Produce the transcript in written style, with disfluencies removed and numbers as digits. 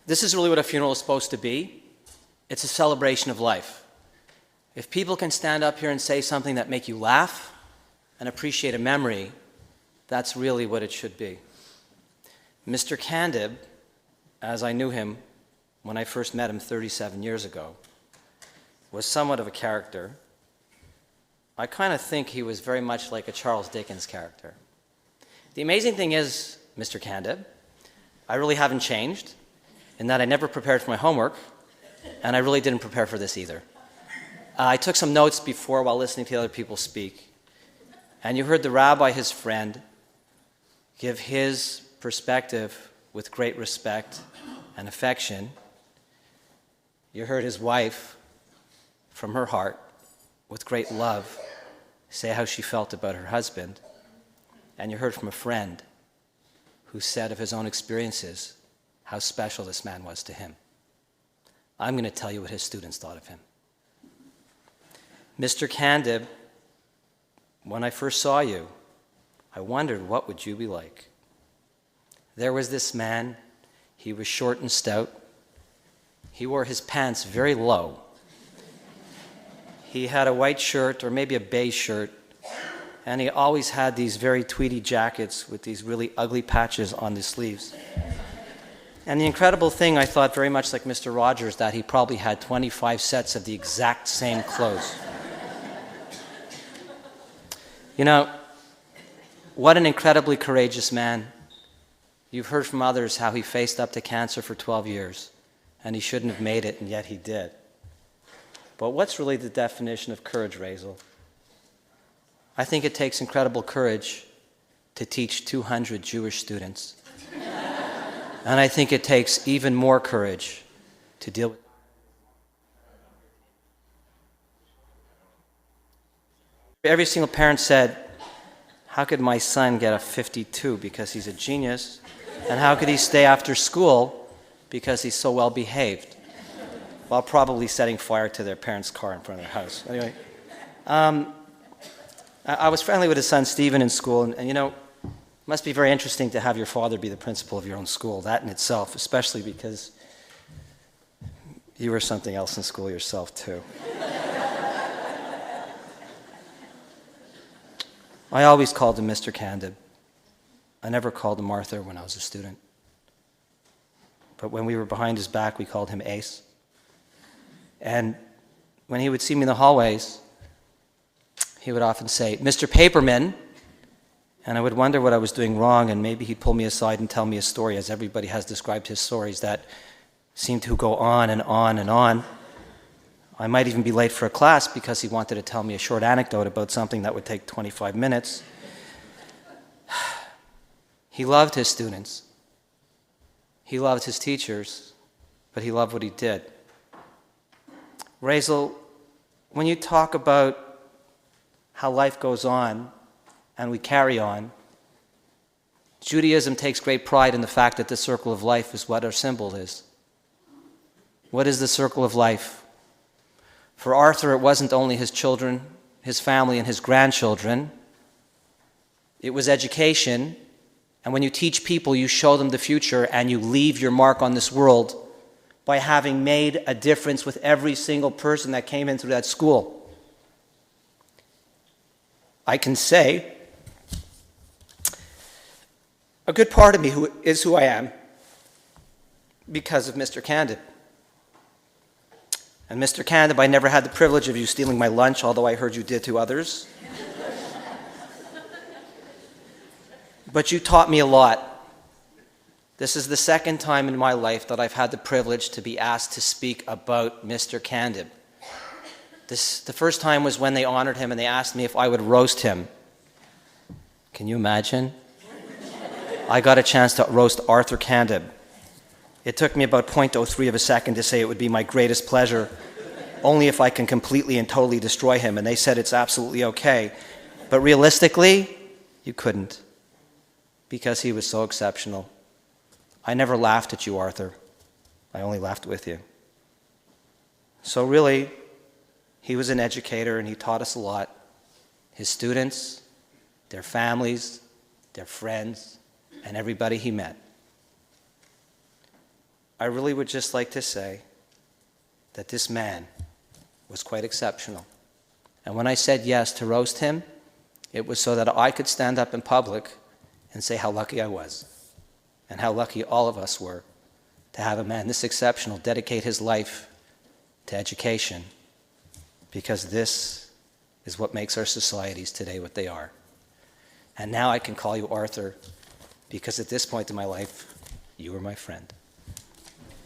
This is really what a funeral is supposed to be. It's a celebration of life. If people can stand up here and say something that make you laugh and appreciate a memory, that's really what it should be. Mr. Candib, as I knew him when I first met him 37 years ago, was somewhat of a character. I kind of think he was very much like a Charles Dickens character. The amazing thing is, Mr. Candib, I really haven't changed in that I never prepared for my homework, and I really didn't prepare for this either. I took some notes before while listening to other people speak, and you heard the rabbi, his friend, give his perspective with great respect and affection. You heard his wife, from her heart, with great love, say how she felt about her husband. And you heard from a friend who said of his own experiences how special this man was to him. I'm going to tell you what his students thought of him. Mr. Candib, when I first saw you, I wondered what would you be like. There was this man. He was short and stout. He wore his pants very low. He had a white shirt, or maybe a beige shirt, and he always had these very tweedy jackets with these really ugly patches on the sleeves. And the incredible thing, I thought very much like Mr. Rogers, that he probably had 25 sets of the exact same clothes. You know, what an incredibly courageous man. You've heard from others how he faced up to cancer for 12 years, and he shouldn't have made it, and yet he did. But what's really the definition of courage, Razel? I think it takes incredible courage to teach 200 Jewish students. And I think it takes even more courage to deal with. Every single parent said, how could my son get a 52 because he's a genius? And how could he stay after school because he's so well behaved? While probably setting fire to their parents' car in front of their house. Anyway, I was friendly with his son Stephen in school, and you know, it must be very interesting to have your father be the principal of your own school, that in itself, especially because you were something else in school yourself too. I always called him Mr. Candib. I never called him Arthur when I was a student. But when we were behind his back, we called him Ace. And when he would see me in the hallways, he would often say, Mr. Paperman, and I would wonder what I was doing wrong, and maybe he'd pull me aside and tell me a story, as everybody has described his stories that seem to go on and on and on. I might even be late for a class because he wanted to tell me a short anecdote about something that would take 25 minutes. He loved his students. He loved his teachers, but he loved what he did. Razel, when you talk about how life goes on and we carry on, Judaism takes great pride in the fact that the circle of life is what our symbol is. What is the circle of life? For Arthur, it wasn't only his children, his family, and his grandchildren. It was education. And when you teach people, you show them the future and you leave your mark on this world by having made a difference with every single person that came in through that school. I can say a good part of me is who I am because of Mr. Candib. And Mr. Candib, I never had the privilege of you stealing my lunch, although I heard you did to others. But you taught me a lot. This is the second time in my life that I've had the privilege to be asked to speak about Mr. Candib. The first time was when they honored him and they asked me if I would roast him. Can you imagine? I got a chance to roast Arthur Candib. It took me about 0.03 of a second to say it would be my greatest pleasure, only if I can completely and totally destroy him. And they said it's absolutely okay. But realistically, you couldn't, because he was so exceptional. I never laughed at you, Arthur. I only laughed with you. So really, he was an educator and he taught us a lot. His students, their families, their friends, and everybody he met. I really would just like to say that this man was quite exceptional. And when I said yes to roast him, it was so that I could stand up in public and say how lucky I was, and how lucky all of us were to have a man this exceptional dedicate his life to education, because this is what makes our societies today what they are. And now I can call you Arthur, because at this point in my life, you were my friend.